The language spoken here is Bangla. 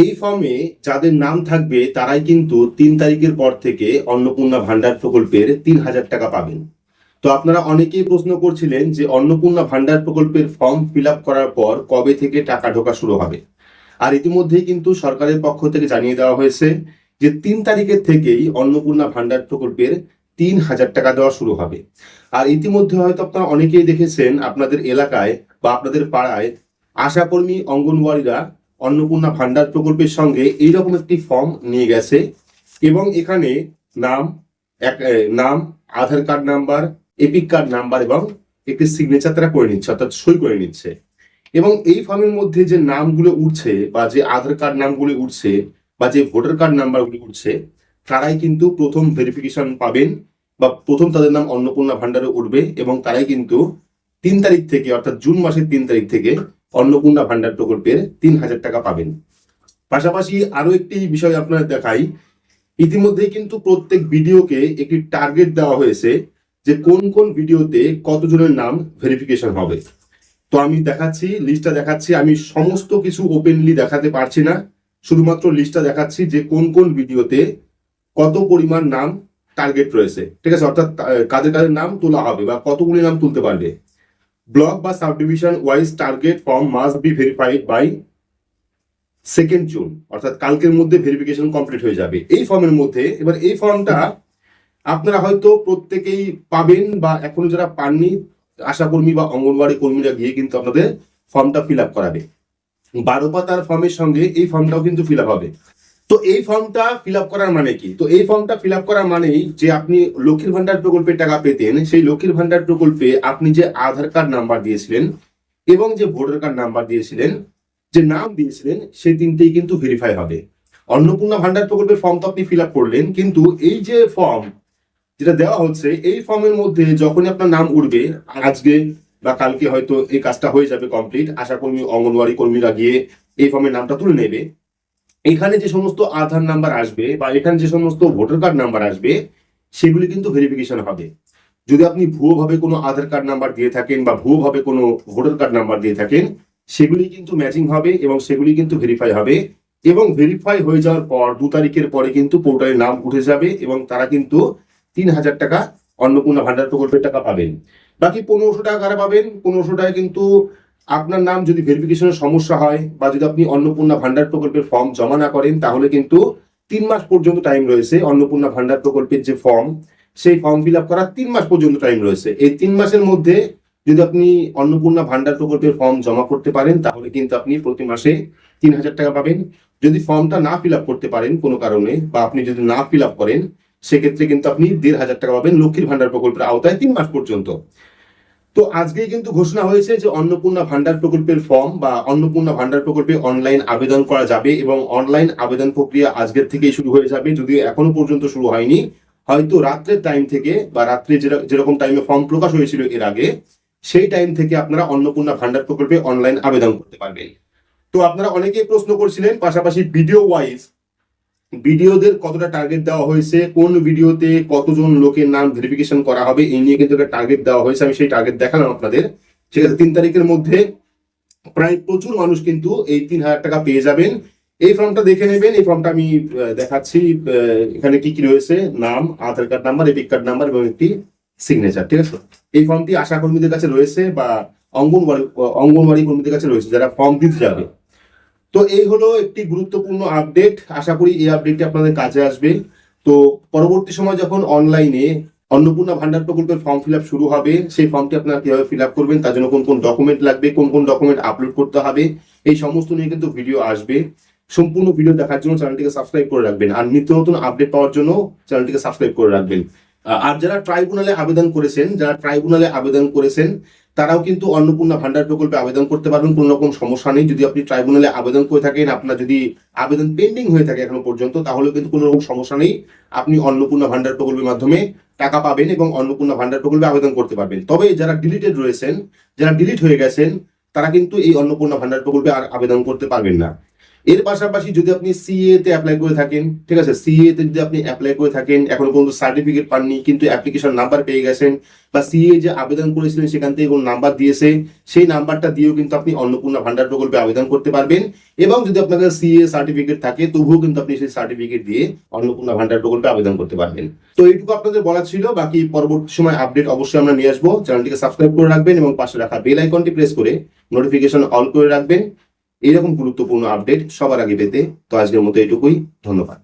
এই ফর্মে যাদের নাম থাকবে তারাই কিন্তু 3 তারিখের পর থেকে অন্নপূর্ণা ভান্ডার প্রকল্পের 3,000 টাকা পাবেন। তো আপনারা অনেকেই প্রশ্ন করছিলেন যে অন্নপূর্ণা ভান্ডার প্রকল্পের ফর্ম ফিল আপ করার পর কবে থেকে টাকা ঢোকা শুরু হবে। আর ইতিমধ্যেই কিন্তু সরকারের পক্ষ থেকে জানিয়ে দেওয়া হয়েছে যে 3 তারিখের থেকেই অন্নপূর্ণা ভান্ডার প্রকল্পের 3,000 টাকা দেওয়া শুরু হবে। আর ইতিমধ্যে হয়তো আপনারা অনেকেই দেখেছেন আপনাদের এলাকায় বা আপনাদের পাড়ায় আশাকর্মী অঙ্গনওয়াড়িরা অন্নপূর্ণা ভান্ডার প্রকল্পের সঙ্গে এইরকম একটি ফর্ম নিয়ে গেছে এবং এখানে নাম নাম, Aadhaar card number, EPIC card number এবং একটি সিগনেচার তারা করে নিচ্ছে, অর্থাৎ সই করে নিচ্ছে। এবং এই ফর্মের মধ্যে যে নামগুলো উঠছে বা যে আধার কার্ড নামগুলো উঠছে বা যে ভোটার কার্ড নাম্বারগুলো উঠছে, তারাই কিন্তু প্রথম ভেরিফিকেশন পাবেন বা প্রথম তাদের নাম অন্নপূর্ণা ভান্ডারে উঠবে এবং তারাই কিন্তু 3 তারিখ থেকে, অর্থাৎ জুন মাসের 3 তারিখ থেকে অন্নপূর্ণা ভান্ডার প্রকল্পের 3,000 টাকা পাবেন। পাশাপাশি আরো একটি বিষয় আপনাদের দেখাই, ইতিমধ্যেই কিন্তু প্রত্যেক ভিডিওকে একটি টার্গেট দেওয়া হয়েছে যে কোন কোন ভিডিওতে কতজনের নাম ভেরিফিকেশন হবে। তো আমি দেখাচ্ছি, লিস্টটা দেখাচ্ছি। আমি সমস্ত কিছু ওপেনলি দেখাতে পারছি না, শুধুমাত্র লিস্টটা দেখাচ্ছি যে কোন কোন ভিডিওতে কত পরিমাণ নাম টার্গেট রয়েছে, ঠিক আছে, অর্থাৎ কাদের কাদের নাম তোলা হবে বা কতগুলি নাম তুলতে পারবে। ব্লক বা sub division wise target form must be verified by 2 June, অর্থাৎ কালকের মধ্যে ভেরিফিকেশন কমপ্লিট হয়ে যাবে এই ফর্মের মধ্যে। এবার এই ফর্মটা আপনারা হয়তো প্রত্যেকেই পাবেন বা এখনো যারা পাননি, আশাকর্মী বা অঙ্গনওয়াড়ি কর্মীরা গিয়ে কিন্তু আপনাদের ফর্মটা ফিল আপ করাবে। 12 পাতার ফর্মের সঙ্গে এই ফর্মটাও কিন্তু ফিল আপ হবে। তো এই ফর্মটা ফিল আপ করার মানে কি? তো এই ফর্মটা ফিল আপ করার মানেই যে আপনি লক্ষ্মীর ভান্ডার প্রকল্পের টাকা পেতেন, সেই লক্ষ্মীর ভান্ডার প্রকল্পে আপনি যে আধার কার্ড নাম্বার দিয়েছিলেন এবং যে ভোটার কার্ড নাম্বার দিয়েছিলেন, যে নাম দিয়েছিলেন, সেই তিনটেই কিন্তু ভেরিফাই হবে। অন্নপূর্ণা ভান্ডার প্রকল্পের ফর্ম তো আপনি ফিল আপ করলেন, কিন্তু এই যে ফর্ম যেটা দেওয়া হচ্ছে, এই ফর্মের মধ্যে যখনই আপনার নাম উঠবে, আজকে বা কালকে হয়তো এই কাজটা হয়ে যাবে কমপ্লিট, আশাকর্মী অঙ্গনওয়াড়ি কর্মীরা গিয়ে এই ফর্মের নামটা তুলে নেবে। এখানে যে সমস্ত আধার নাম্বার আসবে বা এখানে যে সমস্ত ভোটার কার্ড নাম্বার আসবে, সেগুলি কিন্তু ভেরিফিকেশন হবে। যদি আপনি ভুয়োভাবে কোনো আধার কার্ড নাম্বার দিয়ে থাকেন বা ভুয়োভাবে কোনো ভোটার কার্ড নাম্বার দিয়ে থাকেন, সেগুলি কিন্তু ম্যাচিং হবে এবং সেগুলি কিন্তু ভেরিফাই হবে। এবং ভেরিফাই হয়ে যাওয়ার পর 2 তারিখের পরে কিন্তু পোর্টালে নাম উঠে যাবে এবং তারা কিন্তু 3,000 টাকা অন্নপূর্ণা ভান্ডার প্রকল্পের টাকা পাবেন। বাকি 1500 টাকা কারা পাবেন? 1500 টাকা কিন্তু আপনার নাম যদি ভেরিফিকেশনের সমস্যা হয় বা যদি আপনি অন্নপূর্ণা ভান্ডার প্রকল্পের ফর্ম জমা না করেন, তাহলে কিন্তু 3 মাস পর্যন্ত টাইম রয়েছে। অন্নপূর্ণা ভান্ডার প্রকল্পের যে ফর্ম, সেই ফর্ম ফিল আপ করার 3 মাস পর্যন্ত টাইম রয়েছে। এই 3 মাসের মধ্যে যদি আপনি অন্নপূর্ণা ভান্ডার প্রকল্পের ফর্ম জমা করতে পারেন, তাহলে কিন্তু আপনি প্রতি মাসে 3,000 টাকা পাবেন। যদি ফর্মটা না ফিল আপ করতে পারেন কোনো কারণে, বা আপনি যদি না ফিল আপ করেন, সেক্ষেত্রে কিন্তু আপনি 1,500 টাকা পাবেন লক্ষ্মীর ভান্ডার প্রকল্পের আওতায় 3 মাস পর্যন্ত। তো আজকেই কিন্তু ঘোষণা হয়েছে যে অন্নপূর্ণা ভান্ডার প্রকল্পের ফর্ম বা অন্নপূর্ণা ভান্ডার প্রকল্পে অনলাইন আবেদন করা যাবে এবং অনলাইন আবেদন প্রক্রিয়া আজকের থেকেই শুরু হয়ে যাবে। যদিও এখনো পর্যন্ত শুরু হয়নি, হয়তো রাত্রের টাইম থেকে বা রাত্রে যেরকম টাইমে ফর্ম প্রকাশ হয়েছিল এর আগে, সেই টাইম থেকে আপনারা অন্নপূর্ণা ভান্ডার প্রকল্পে অনলাইন আবেদন করতে পারবেন। তো আপনারা অনেকেই প্রশ্ন করছিলেন, পাশাপাশি ভিডিও ওয়াইজ ভিডিওদের কতটা টার্গেট দেওয়া হয়েছে, কোন ভিডিওতে কতজন লোকের নাম ভেরিফিকেশন করা হবে, এই নিয়ে কিন্তু একটা টার্গেট দেওয়া হয়েছে। আমি সেই টার্গেট দেখালাম আপনাদের। ঠিক আছে, 3 তারিখের মধ্যে প্রায় প্রচুর মানুষ কিন্তু এই 3,000 টাকা পেয়ে যাবেন। এই ফর্মটা দেখে নেবেন। এই ফর্মটা আমি দেখাচ্ছি। এখানে কি কি রয়েছে: নাম, Aadhaar card number, EPIC card number এবং একটি সিগনেচার। ঠিক আছে, এই ফর্মটি আশা কর্মীদের কাছে রয়েছে বা অঙ্গনওয়াড়ি কর্মীদের কাছে রয়েছে যারা ফর্ম দিতে যাবে। তো এই হলো একটি গুরুত্বপূর্ণ আপডেট। আশা করি এই আপডেটটি আপনাদের কাজে আসবে। তো পরবর্তী সময় যখন অনলাইনে অন্নপূর্ণা ভান্ডার প্রকল্পের ফর্ম ফিল আপ শুরু হবে, সেই ফর্মটি আপনারা কিভাবে ফিল আপ করবেন, তার জন্য কোন কোন ডকুমেন্ট লাগবে, কোন কোন ডকুমেন্ট আপলোড করতে হবে, এই সমস্ত নিয়ে কিন্তু ভিডিও আসবে। সম্পূর্ণ ভিডিও দেখার জন্য চ্যানেলটিকে সাবস্ক্রাইব করে রাখবেন আর নিত্য নতুন আপডেট পাওয়ার জন্য চ্যানেলটিকে সাবস্ক্রাইব করে রাখবেন। আর যারা ট্রাইব্যুনালে আবেদন করেছেন, তারাও কিন্তু অন্নপূর্ণা ভান্ডার প্রকল্পে আবেদন করতে পারবেন, কোনো রকম সমস্যা নেই। যদি আপনি ট্রাইব্যুনালে আবেদন করে থাকেন, আপনার যদি আবেদন পেন্ডিং হয়ে থাকে এখনো পর্যন্ত, তাহলে কিন্তু কোনো রকম সমস্যা নেই। আপনি অন্নপূর্ণা ভান্ডার প্রকল্পের মাধ্যমে টাকা পাবেন এবং অন্নপূর্ণা ভান্ডার প্রকল্পে আবেদন করতে পারবেন। তবে যারা ডিলিটেড রয়েছেন, যারা ডিলিট হয়ে গেছেন, তারা কিন্তু এই অন্নপূর্ণা ভান্ডার প্রকল্পে আর আবেদন করতে পারবেন না। এর পাশাপাশি যদি আপনি সিএ তে অ্যাপ্লাই করে থাকেন, ঠিক আছে, সিএ তে যদি আপনি অ্যাপ্লাই করে থাকেন, এখন পর্যন্ত সার্টিফিকেট পাননি কিন্তু অ্যাপ্লিকেশন নাম্বার পেয়ে গেছেন, বা সিএ যে আবেদন করেছিলেন সেখান থেকে কোন নাম্বার দিয়েছে, সেই নাম্বারটা দিয়েও কিন্তু আপনি অন্নপূর্ণা ভান্ডার প্রকল্পে আবেদন করতে পারবেন। এবং যদি আপনার কাছে সিএ সার্টিফিকেট থাকে তবুও কিন্তু আপনি সেই সার্টিফিকেট দিয়ে অন্নপূর্ণা ভান্ডার প্রকল্পে আবেদন করতে পারবেন। তো এইটুকু আপনাদের বলা ছিল, বাকি পরবর্তী সময় আপডেট অবশ্যই আমরা নিয়ে আসবো। চ্যানেলটিকে সাবস্ক্রাইব করে রাখবেন এবং পাশে রাখা বেল আইকনটি প্রেস করে নোটিফিকেশন অল করে রাখবেন এরকম গুরুত্বপূর্ণ আপডেট সবার আগে পেতে। তো আজকের মতো এটুকুই, ধন্যবাদ।